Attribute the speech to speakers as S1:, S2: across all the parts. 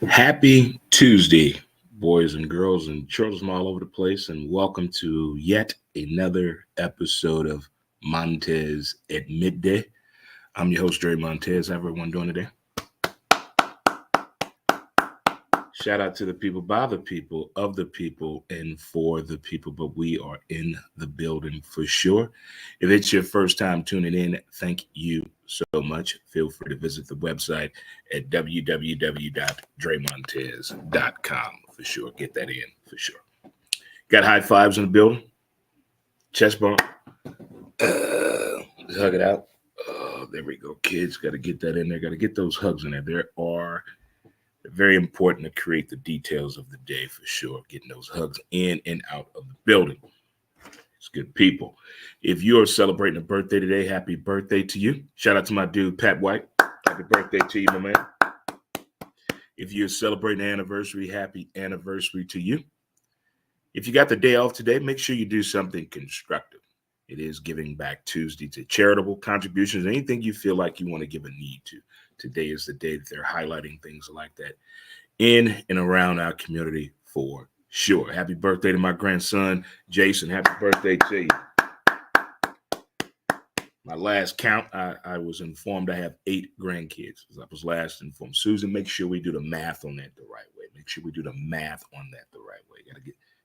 S1: Happy Tuesday, boys and girls and children from all over the place, and welcome to yet another episode of Montez at Midday. I'm your host, Dre Montez. How everyone doing today? Shout out to the people, by the people, of the people, and for the people, but we are in the building for sure. If it's your first time tuning in, thank you so much. Feel free to visit the website at www.dremontez.com for sure. Get that in for sure. Got high fives in the building, chest bump. Hug it out. There we go, kids. Got to get that in there. Got to get those hugs in there. There are very important to create the details of the day for sure. Getting those hugs in and out of the building. It's good people. If you are celebrating a birthday today, happy birthday to you. Shout out to my dude, Pat White. Happy birthday to you, my man. If you're celebrating an anniversary, happy anniversary to you. If you got the day off today, make sure you do something constructive. It is Giving Back Tuesday to charitable contributions, anything you feel like you want to give a need to. Today is the day that they're highlighting things like that in and around our community for sure. Happy birthday to my grandson, Jason. Happy birthday to you. My last count, I was informed I have 8 grandkids. I was last informed. Susan, make sure we do the math on that the right way. Make sure we do the math on that the right way.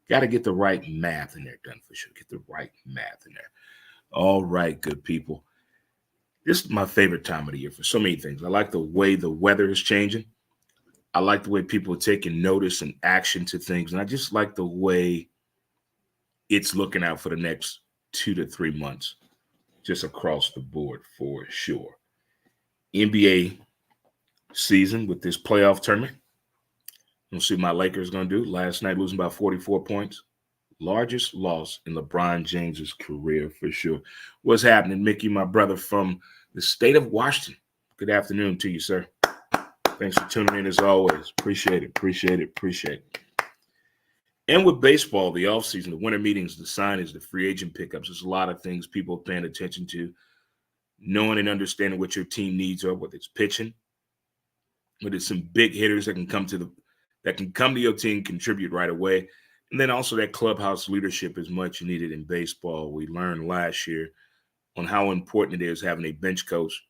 S1: Gotta get the right math in there done for sure. Get the right math in there. All right, good people. This is my favorite time of the year for so many things. I like the way the weather is changing. I like the way people are taking notice and action to things. And I just like the way it's looking out for the next 2 to 3 months, just across the board for sure. NBA season with this playoff tournament. We'll see what my Lakers going to do. Last night, losing by 44 points. Largest loss in LeBron James's career for sure. What's happening, Mickey, my brother from the state of Washington? Good afternoon to you, sir. Thanks for tuning in as always. Appreciate it, appreciate it, appreciate it. And with baseball, the offseason, the winter meetings, the signings, the free agent pickups, there's a lot of things people are paying attention to, knowing and understanding what your team needs are, whether it's pitching, whether it's some big hitters that can come to your team, contribute right away. And then also that clubhouse leadership is much needed in baseball. We learned last year on how important it is having a bench coach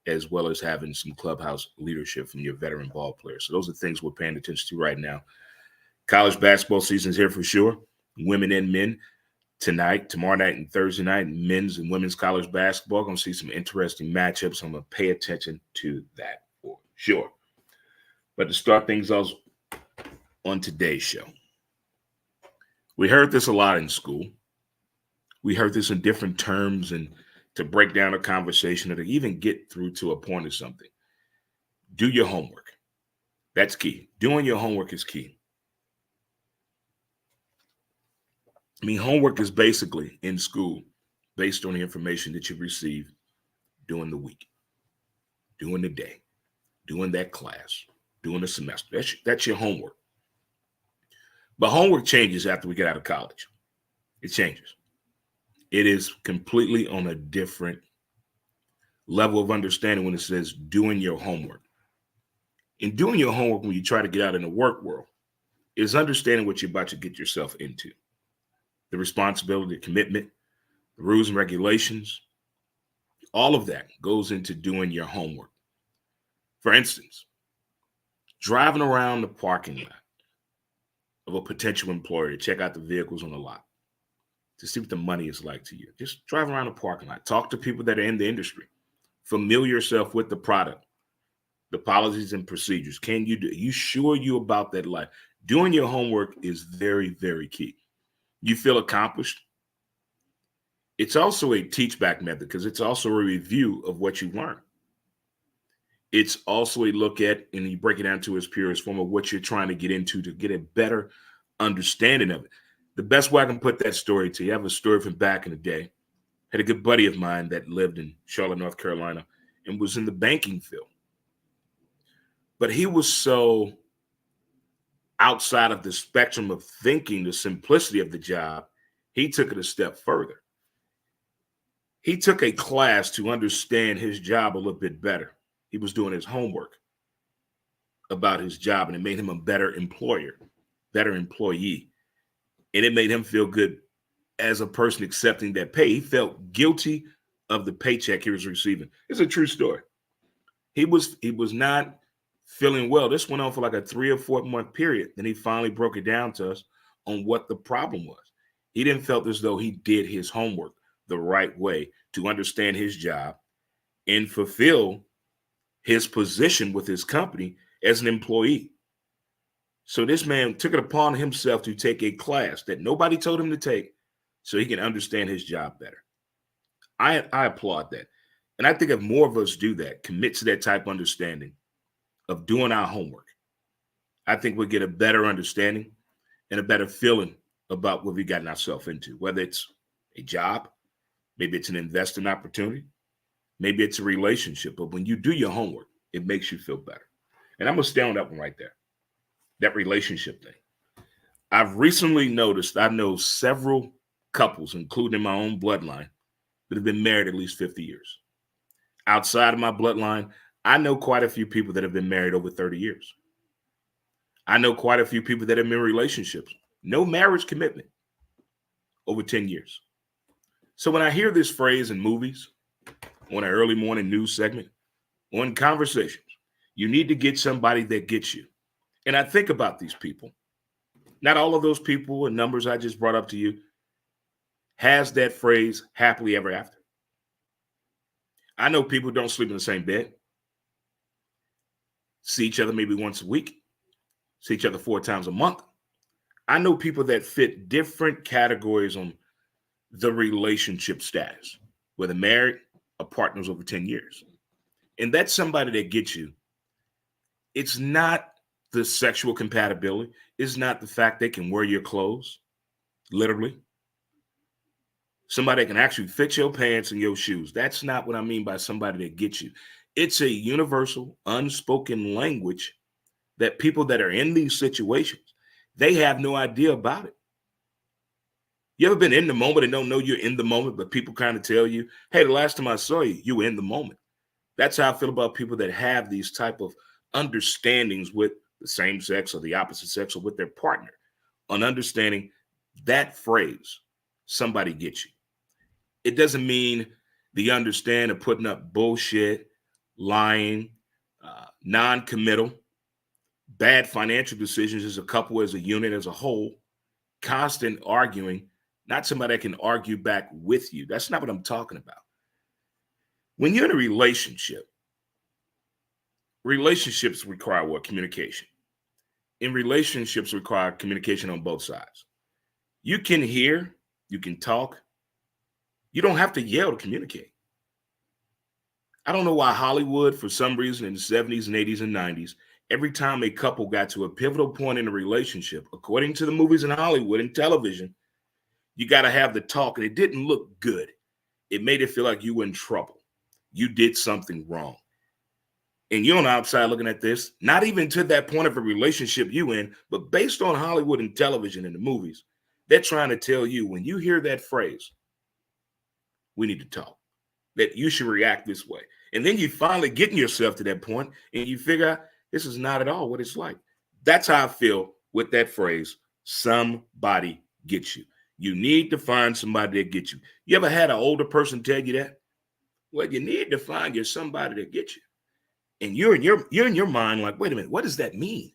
S1: as well as having some clubhouse leadership from your veteran ball players. So those are things we're paying attention to right now. College basketball season is here for sure. Women and men tonight, tomorrow night, and Thursday night, men's and women's college basketball. Going to see some interesting matchups. I'm going to pay attention to that for sure. But to start things off on today's show, we heard this a lot in school. We heard this in different terms and to break down a conversation or to even get through to a point of something. Do your homework. That's key. Doing your homework is key. I mean, homework is basically in school based on the information that you receive during the week, during the day, during that class, during the semester. That's your homework. But homework changes after we get out of college. It changes. It is completely on a different level of understanding when it says doing your homework. In doing your homework, when you try to get out in the work world, is understanding what you're about to get yourself into. The responsibility, the commitment, the rules and regulations, all of that goes into doing your homework. For instance, driving around the parking lot of a potential employer to check out the vehicles on the lot, to see what the money is like to you. Just drive around the parking lot. Talk to people that are in the industry. Familiar yourself with the product, the policies and procedures. Are you sure you about that life? Doing your homework is very, very key. You feel accomplished. It's also a teach back method because it's also a review of what you learned. It's also a look at, and you break it down to its purest form of what you're trying to get into to get a better understanding of it. The best way I can put that story to you, I have a story from back in the day. Had a good buddy of mine that lived in Charlotte, North Carolina, and was in the banking field. But he was so outside of the spectrum of thinking, the simplicity of the job, he took it a step further. He took a class to understand his job a little bit better. He was doing his homework. about his job, and it made him a better employer, better employee. And it made him feel good as a person accepting that pay. He felt guilty of the paycheck he was receiving. It's a true story. He was not feeling well. This went on for like a 3 or 4 month period. Then he finally broke it down to us on what the problem was. He didn't feel as though he did his homework the right way to understand his job and fulfill his position with his company as an employee. So this man took it upon himself to take a class that nobody told him to take so he can understand his job better. I applaud that. And I think if more of us do that, commit to that type of understanding of doing our homework, I think we'll get a better understanding and a better feeling about what we've gotten ourselves into, whether it's a job, maybe it's an investing opportunity, maybe it's a relationship. But when you do your homework, it makes you feel better. And I'm going to stay on that one right there, that relationship thing. I've recently noticed, I know several couples, including my own bloodline, that have been married at least 50 years. Outside of my bloodline, I know quite a few people that have been married over 30 years. I know quite a few people that have been in relationships, no marriage commitment, over 10 years. So when I hear this phrase in movies, on an early morning news segment, on conversations, you need to get somebody that gets you. And I think about these people. Not all of those people and numbers I just brought up to you has that phrase happily ever after. I know people don't sleep in the same bed, see each other maybe once a week, see each other 4 times a month. I know people that fit different categories on the relationship status, whether married or partners over 10 years. And that's somebody that gets you. It's not the sexual compatibility. It's not the fact they can wear your clothes, literally. Somebody that can actually fit your pants and your shoes. That's not what I mean by somebody that gets you. It's a universal, unspoken language that people that are in these situations, they have no idea about it. You ever been in the moment and don't know you're in the moment, but people kind of tell you, hey, the last time I saw you, you were in the moment. That's how I feel about people that have these type of understandings with the same sex or the opposite sex or with their partner, on understanding that phrase, somebody gets you. It doesn't mean the understand of putting up bullshit, lying, non-committal, bad financial decisions as a couple, as a unit, as a whole, constant arguing, not somebody that can argue back with you. That's not what I'm talking about. When you're in a relationship, relationships require what? Communication. And relationships require communication on both sides. You can hear, you can talk. You don't have to yell to communicate. I don't know why Hollywood, for some reason in the 70s and 80s and 90s, every time a couple got to a pivotal point in a relationship, according to the movies in Hollywood and television, you got to have the talk, and it didn't look good. It made it feel like you were in trouble. You did something wrong. And you're on the outside looking at this, not even to that point of a relationship you in, but based on Hollywood and television and the movies, they're trying to tell you, when you hear that phrase, we need to talk, that you should react this way. And then you finally getting yourself to that point and you figure out this is not at all what it's like. That's how I feel with that phrase, somebody gets you. You need to find somebody that gets you. You ever had an older person tell you that? Well, you need to find you somebody that gets you. And you're in your mind like, wait a minute, what does that mean?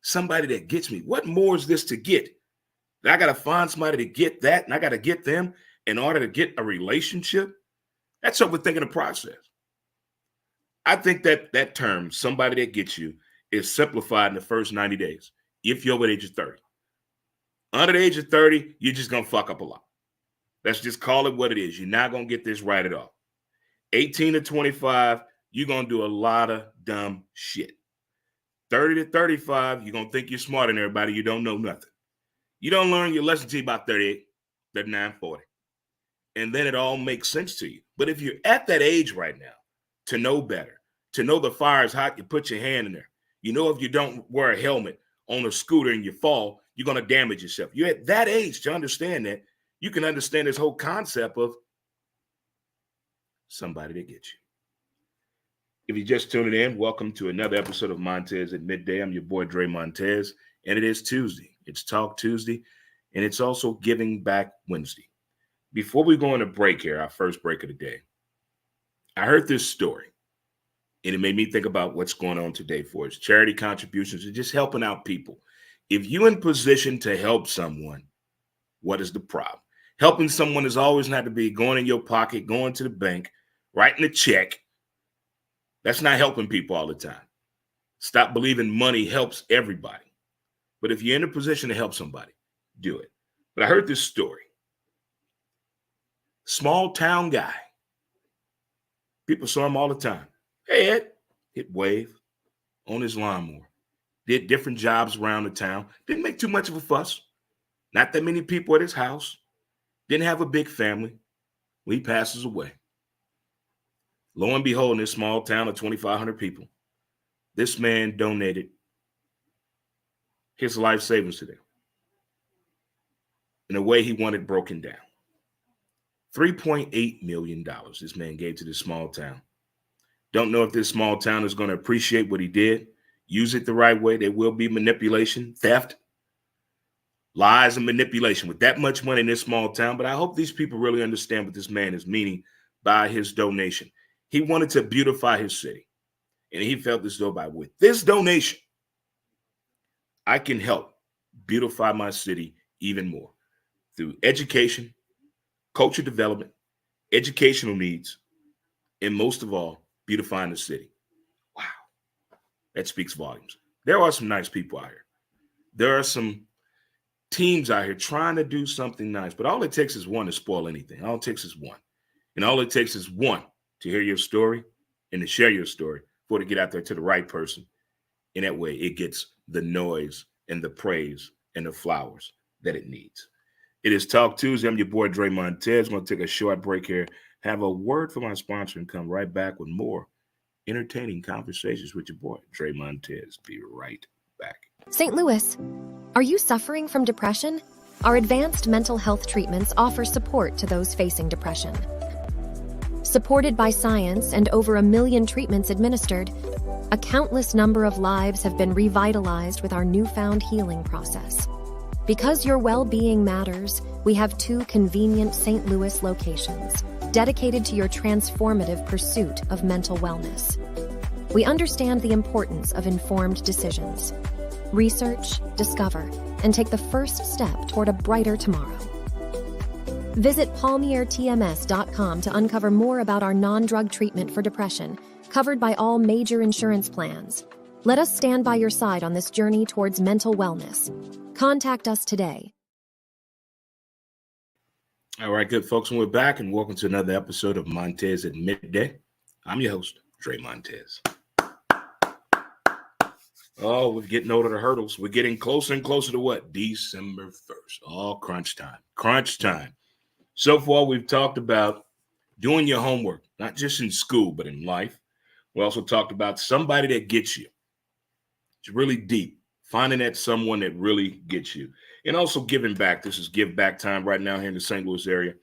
S1: Somebody that gets me. What more is this to get? I got to find somebody to get that, and I got to get them in order to get a relationship? That's overthinking the process. I think that term, somebody that gets you, is simplified in the first 90 days if you're over the age of 30. Under the age of 30, you're just going to fuck up a lot. Let's just call it what it is. You're not going to get this right at all. 18 to 25, you're going to do a lot of dumb shit. 30 to 35, you're going to think you're smarter than everybody. You don't know nothing. You don't learn your lesson until about 38, 39, 40. And then it all makes sense to you. But if you're at that age right now, to know better, to know the fire is hot, you put your hand in there. You know, if you don't wear a helmet on a scooter and you fall, you're going to damage yourself. You're at that age to understand that. You can understand this whole concept of somebody that gets you. If you just tuned in, welcome to another episode of Montez at Midday. I'm your boy, Dre Montez, and it is Tuesday. It's Talk Tuesday, and it's also Giving Back Wednesday. Before we go on a break here, our first break of the day, I heard this story, and it made me think about what's going on today for us. Charity contributions and just helping out people. If you're in position to help someone, what is the problem? Helping someone is always not to be going in your pocket, going to the bank, writing a check. That's not helping people all the time. Stop believing money helps everybody. But if you're in a position to help somebody, do it. But I heard this story. Small town guy. People saw him all the time. Hey, Ed, hit wave on his lawnmower. Did different jobs around the town. Didn't make too much of a fuss. Not that many people at his house. Didn't have a big family. Well, he passes away. Lo and behold, in this small town of 2,500 people, this man donated his life savings to them in a way he wanted broken down. $3.8 million this man gave to this small town. Don't know if this small town is going to appreciate what he did, use it the right way. There will be manipulation, theft, lies, and manipulation with that much money in this small town. But I hope these people really understand what this man is meaning by his donation. He wanted to beautify his city, and he felt as though with this donation, I can help beautify my city even more through education, culture development, educational needs, and most of all, beautifying the city. Wow. That speaks volumes. There are some nice people out here. There are some teams out here trying to do something nice, but all it takes is one to spoil anything. All it takes is one. And all it takes is one to hear your story and to share your story for it to get out there to the right person. In that way, it gets the noise and the praise and the flowers that it needs. It is Talk Tuesday. I'm your boy, Dre Montez. I'm going to take a short break here, have a word from my sponsor, and come right back with more entertaining conversations with your boy, Dre Montez. Be right back.
S2: St. Louis, are you suffering from depression? Our advanced mental health treatments offer support to those facing depression. Supported by science and over 1 million treatments administered, a countless number of lives have been revitalized with our newfound healing process. Because your well-being matters, we have 2 convenient St. Louis locations dedicated to your transformative pursuit of mental wellness. We understand the importance of informed decisions. Research, discover, and take the first step toward a brighter tomorrow. Visit palmiertms.com to uncover more about our non-drug treatment for depression, covered by all major insurance plans. Let us stand by your side on this journey towards mental wellness. Contact us today.
S1: All right, good folks, and we're back, and welcome to another episode of Montez at Midday. I'm your host, Dre Montez. Oh, we're getting over the hurdles. We're getting closer and closer to what? December 1st. Oh, crunch time. Crunch time. So far, we've talked about doing your homework, not just in school, but in life. We also talked about somebody that gets you. It's really deep. Finding that someone that really gets you. And also giving back. This is give back time right now here in the St. Louis area.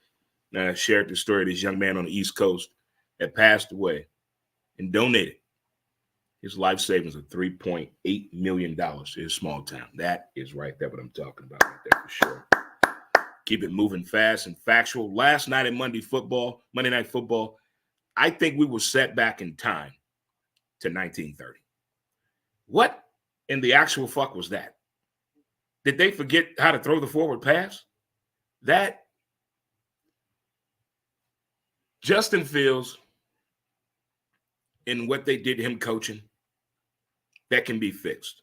S1: I shared the story of this young man on the East Coast that passed away and donated his life savings of $3.8 million to his small town. That is right there what I'm talking about right there for sure. Keep it moving fast and factual. Last night at Monday Night Football, I think we were set back in time to 1930. What in the actual fuck was that? Did they forget how to throw the forward pass? That Justin Fields and what they did to him coaching, that can be fixed.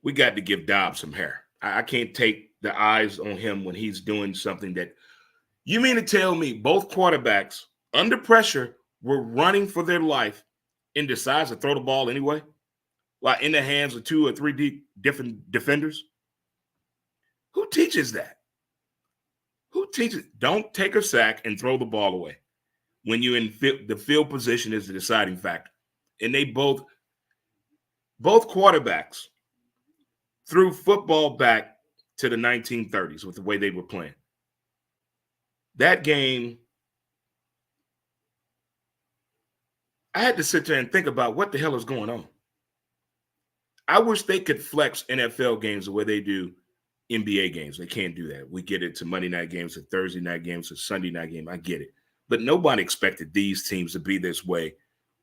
S1: We got to give Dobbs some hair. I can't take the eyes on him when he's doing something that you mean to tell me both quarterbacks under pressure were running for their life and decides to throw the ball anyway, while in the hands of 2 or 3 different defenders? Who teaches that? Who teaches? Don't take a sack and throw the ball away when you're in the field position is the deciding factor. And they both quarterbacks threw football back to the 1930s with the way they were playing. That game I had to sit there and think about what the hell is going on. I wish they could flex NFL games the way they do NBA games. They can't do that. We get it to Monday night games, to Thursday night games, to Sunday night game. I get it. But nobody expected these teams to be this way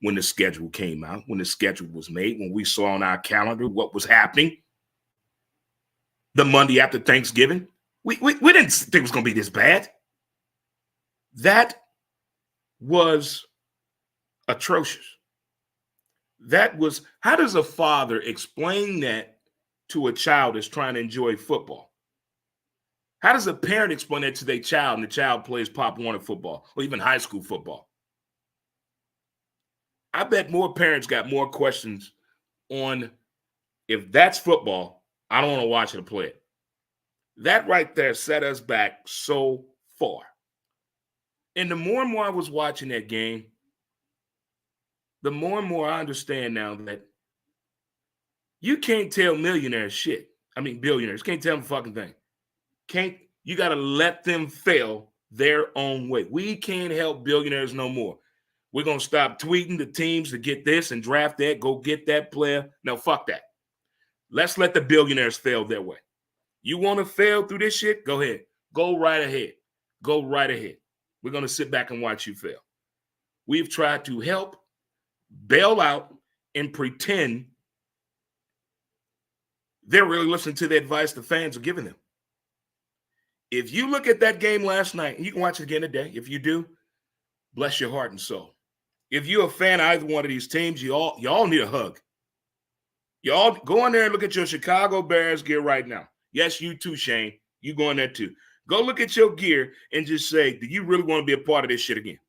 S1: when the schedule came out, when the schedule was made, when we saw on our calendar what was happening the Monday after Thanksgiving. We didn't think it was going to be this bad. That was atrocious. That was, how does a father explain that to a child that's trying to enjoy football? How does a parent explain that to their child and the child plays Pop Warner football or even high school football? I bet more parents got more questions on if that's football, I don't want to watch it or play it. That right there set us back so far. And the more and more I was watching that game, the more and more I understand now that you can't tell millionaires shit. I mean, billionaires can't tell them a fucking thing. You got to let them fail their own way. We can't help billionaires no more. We're going to stop tweeting the teams to get this and draft that, go get that player. No, fuck that. Let's let the billionaires fail their way. You want to fail through this shit? Go ahead. Go right ahead. Go right ahead. We're going to sit back and watch you fail. We've tried to help, bail out, and pretend they're really listening to the advice the fans are giving them. If you look at that game last night, and you can watch it again today. If you do, bless your heart and soul. If you're a fan of either one of these teams, you all need a hug. Y'all go in there and look at your Chicago Bears gear right now. Yes, you too, Shane. You go in there too. Go look at your gear and just say, do you really want to be a part of this shit again?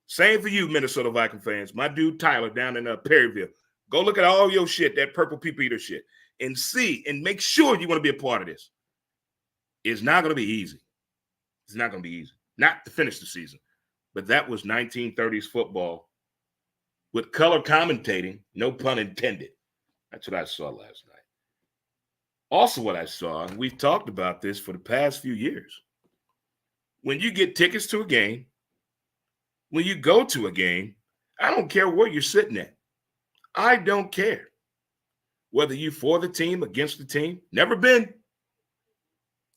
S1: Same for you, Minnesota Viking fans. My dude Tyler down in Perryville. Go look at all your shit, that purple people eater shit, and see and make sure you want to be a part of this. It's not going to be easy. It's not going to be easy. Not to finish the season. But that was 1930s football with color commentating, no pun intended. That's what I saw last night. Also what I saw, and we've talked about this for the past few years, when you get tickets to a game, when you go to a game, I don't care where you're sitting at. I don't care. Whether you for the team, against the team, never been.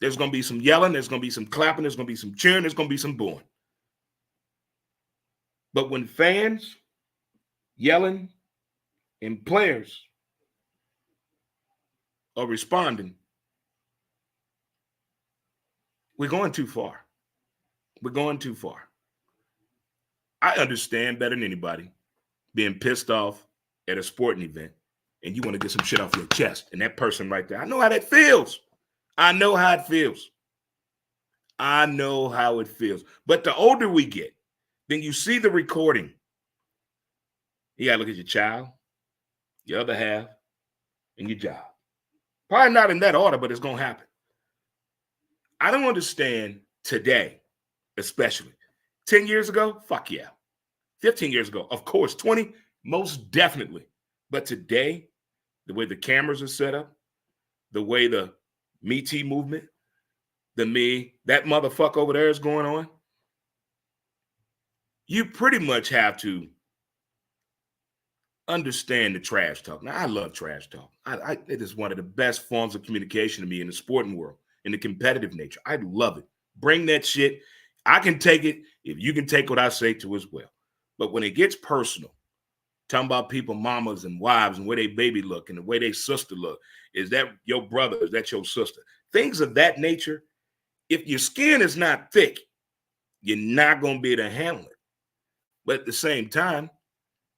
S1: There's going to be some yelling, there's going to be some clapping, there's going to be some cheering, there's going to be some booing. But when fans yelling and players are responding, we're going too far. We're going too far. I understand better than anybody being pissed off at a sporting event and you want to get some shit off your chest. And that person right there, I know how that feels. I know how it feels. I know how it feels. But the older we get, then you see the recording. You got to look at your child, your other half, and your job. Probably not in that order, but it's going to happen. I don't understand today, especially. 10 years ago, fuck yeah. 15 years ago, of course. 20, most definitely. But today, the way the cameras are set up, the way the Me Too movement, that motherfucker over there is going on, you pretty much have to understand the trash talk. Now, I love trash talk. It is one of the best forms of communication to me in the sporting world, in the competitive nature. I love it. Bring that shit. I can take it if you can take what I say to as well. But when it gets personal, talking about people, mamas and wives and where they baby look and the way they sister look, is that your brother? Is that your sister? Things of that nature. If your skin is not thick, you're not going to be able to handle it. But at the same time,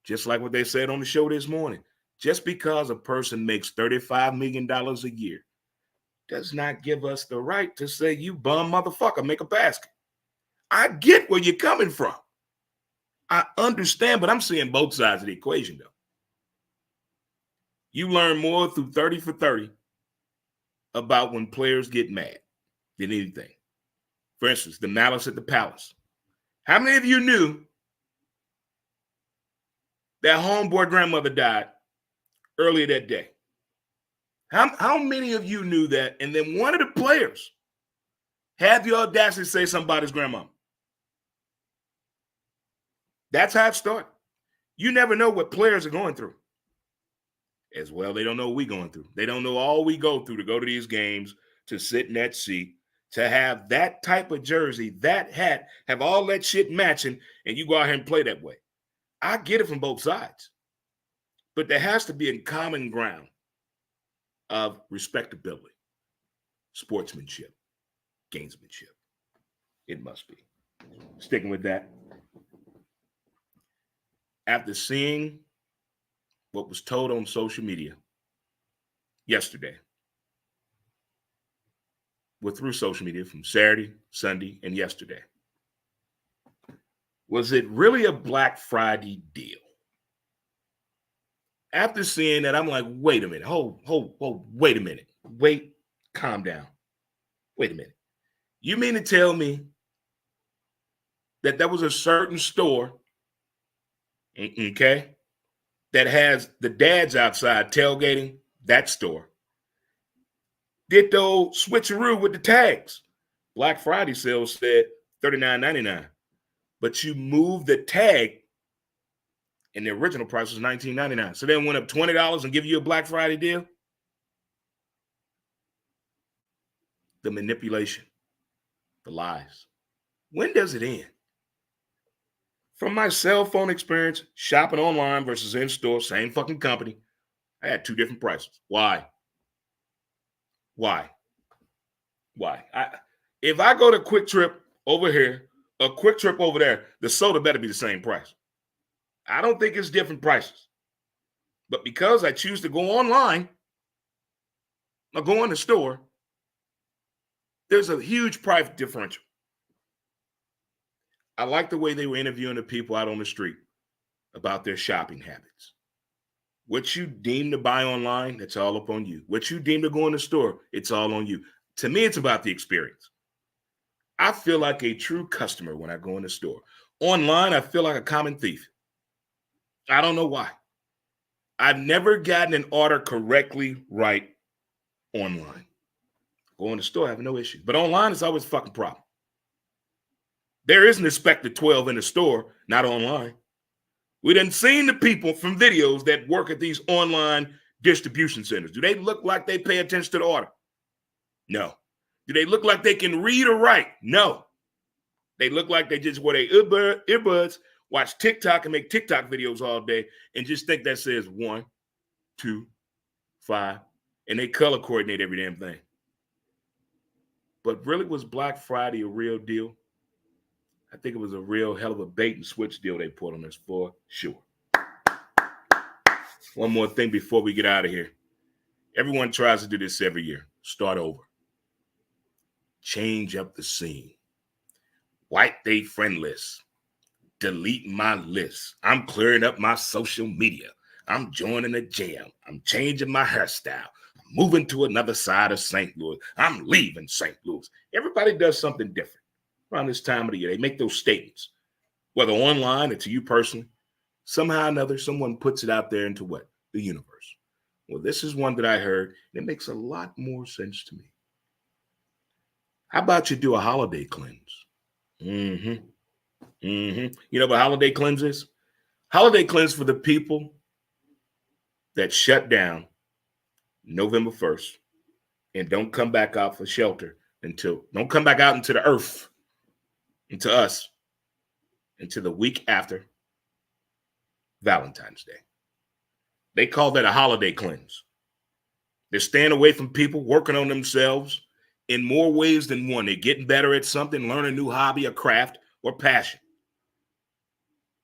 S1: just like what they said on the show this morning, just because a person makes $35 million a year does not give us the right to say, you bum motherfucker, make a basket. I get where you're coming from. I understand, but I'm seeing both sides of the equation, though. You learn more through 30 for 30 about when players get mad than anything. For instance, the malice at the palace. How many of you knew that homeboy grandmother died earlier that day? How many of you knew that? And then one of the players had the audacity to say something about his grandmama. That's how it started. You never know what players are going through. As well, they don't know what we're going through. They don't know all we go through to go to these games, to sit in that seat, to have that type of jersey, that hat, have all that shit matching, and you go out here and play that way. I get it from both sides. But there has to be a common ground of respectability, sportsmanship, gamesmanship. It must be. Sticking with that. After seeing what was told on social media yesterday, through social media from Saturday, Sunday, and yesterday, was it really a Black Friday deal? After seeing that, I'm like, wait a minute. Wait a minute. Wait, calm down. Wait a minute. You mean to tell me that there was a certain store, okay, that has the dads outside tailgating, that store, did those switcheroo with the tags? Black Friday sales said $39.99, but you moved the tag and the original price was $19.99. So they went up $20 and give you a Black Friday deal? The manipulation, the lies. When does it end? From my cell phone experience, shopping online versus in-store, same fucking company, I had two different prices. Why? If I go to Quick Trip over here, a Quick Trip over there, the soda better be the same price. I don't think it's different prices. But because I choose to go online or go in the store, there's a huge price differential. I like the way they were interviewing the people out on the street about their shopping habits. What you deem to buy online, that's all up on you. What you deem to go in the store, it's all on you. To me, it's about the experience. I feel like a true customer when I go in the store. Online, I feel like a common thief. I don't know why. I've never gotten an order correctly right online. Go in the store, I have no issue. But online, it's always a fucking problem. There is an Inspector 12 in the store, not online. We done seen the people from videos that work at these online distribution centers. Do they look like they pay attention to the order? No. Do they look like they can read or write? No. They look like they just wear their earbuds, watch TikTok and make TikTok videos all day and just think that says 1, 2, 5, and they color coordinate every damn thing. But really, was Black Friday a real deal? I think it was a real hell of a bait and switch deal they put on us for sure. One more thing before we get out of here. Everyone tries to do this every year. Start over. Change up the scene. Wipe they friend list. Delete my list. I'm clearing up my social media. I'm joining a jam. I'm changing my hairstyle. I'm moving to another side of St. Louis. I'm leaving St. Louis. Everybody does something different around this time of the year. They make those statements, whether online or to you personally. Somehow or another, someone puts it out there into what? The universe. Well, this is one that I heard, and it makes a lot more sense to me. How about you do a holiday cleanse? You know what holiday cleanse is? Holiday cleanse for the people that shut down November 1st and don't come back out for shelter don't come back out into the earth, into us, until the week after Valentine's Day. They call that a holiday cleanse. They're staying away from people, working on themselves in more ways than one. They're getting better at something, learn a new hobby, a craft, or passion.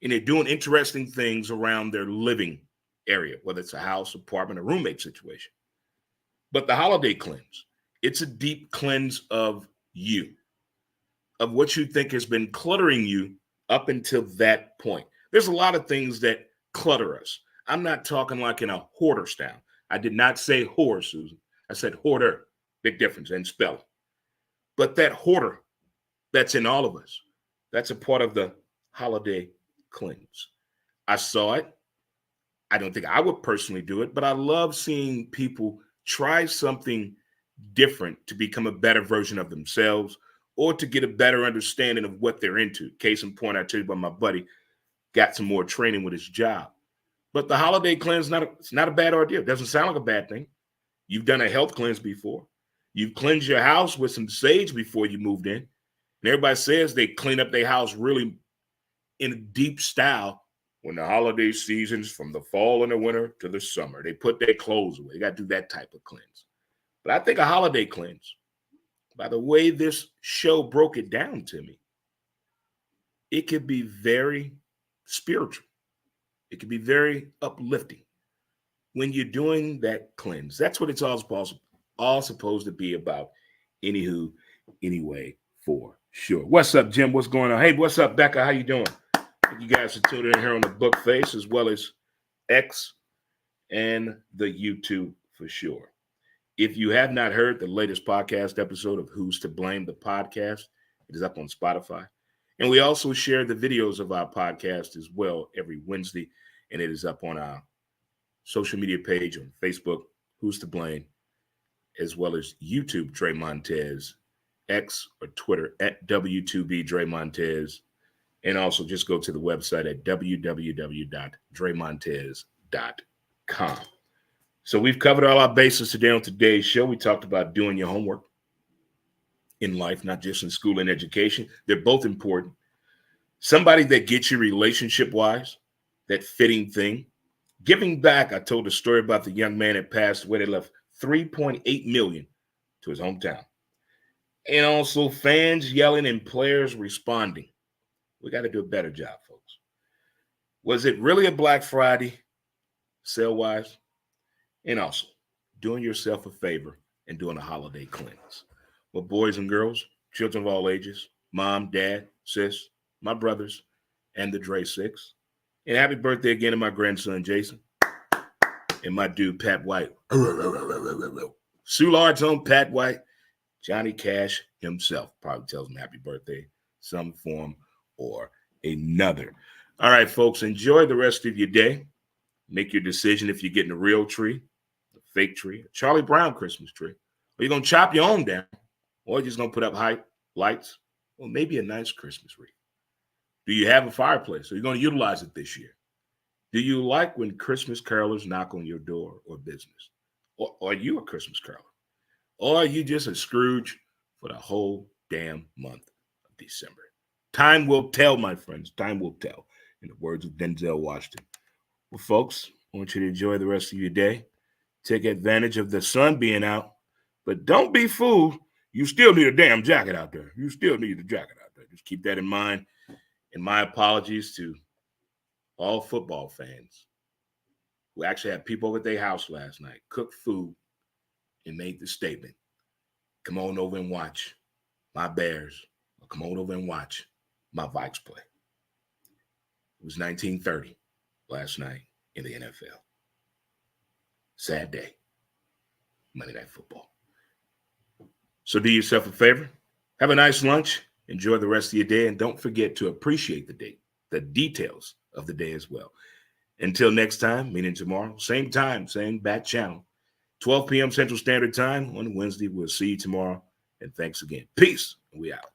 S1: And they're doing interesting things around their living area, whether it's a house, apartment, or roommate situation. But the holiday cleanse, it's a deep cleanse of you, of what you think has been cluttering you up until that point. There's a lot of things that clutter us. I'm not talking like in a hoarder style. I did not say whore, Susan. I said hoarder. Big difference in spelling. But that hoarder that's in all of us, that's a part of the holiday cleanse. I saw it. I don't think I would personally do it, but I love seeing people try something different to become a better version of themselves or to get a better understanding of what they're into. Case in point, I tell you about my buddy. got some more training with his job. But the holiday cleanse, it's not a bad idea. It doesn't sound like a bad thing. You've done a health cleanse before. You've cleansed your house with some sage before you moved in. And everybody says they clean up their house really in a deep style when the holiday seasons, from the fall and the winter to the summer. They put their clothes away. They got to do that type of cleanse. But I think a holiday cleanse, by the way this show broke it down to me, it could be very spiritual. It can be very uplifting when you're doing that cleanse. That's what it's all supposed to be about. Anywho, anyway, for sure. What's up, Jim? What's going on? Hey, what's up, Becca? How you doing? You guys are tuning in here on the Book Face as well as X and the YouTube for sure. If you have not heard the latest podcast episode of Who's to Blame, the podcast, it is up on Spotify. And we also share the videos of our podcast as well every Wednesday. And it is up on our social media page on Facebook, Who's to Blame, as well as YouTube, Dre Montez, X or Twitter at W2B Dre Montez. And also just go to the website at www.dremontez.com. So we've covered all our bases today on today's show. We talked about doing your homework in life, not just in school and education. They're both important. Somebody that gets you relationship-wise, that fitting thing. Giving back, I told a story about the young man that passed away. They left $3.8 million to his hometown. And also fans yelling and players responding. We got to do a better job, folks. Was it really a Black Friday, sale-wise? And also, doing yourself a favor and doing a holiday cleanse. Well, boys and girls, children of all ages, mom, dad, sis, my brothers, and the Dre Six. And happy birthday again to my grandson, Jason. And my dude, Pat White. Soulard's own Pat White. Johnny Cash himself probably tells him happy birthday, some form or another. All right, folks, enjoy the rest of your day. Make your decision if you're getting a real tree, a fake tree, a Charlie Brown Christmas tree, or you're going to chop your own down, or you're just going to put up lights, or maybe a nice Christmas wreath. Do you have a fireplace? Are you going to utilize it this year? Do you like when Christmas carolers knock on your door or business? Or are you a Christmas caroler? Or are you just a Scrooge for the whole damn month of December? Time will tell, my friends. Time will tell. In the words of Denzel Washington. Well, folks, I want you to enjoy the rest of your day. Take advantage of the sun being out. But don't be fooled. You still need a damn jacket out there. You still need a jacket out there. Just keep that in mind. And my apologies to all football fans who actually had people over at their house last night, cooked food, and made the statement, come on over and watch my Bears, or come on over and watch my Vikes play. It was 1930 last night in the NFL. Sad day, Monday Night Football. So do yourself a favor, have a nice lunch, enjoy the rest of your day, and don't forget to appreciate the day, the details of the day as well. Until next time, meaning tomorrow, same time, same bat channel, 12 p.m. Central Standard Time on Wednesday. We'll see you tomorrow, and thanks again. Peace, and we out.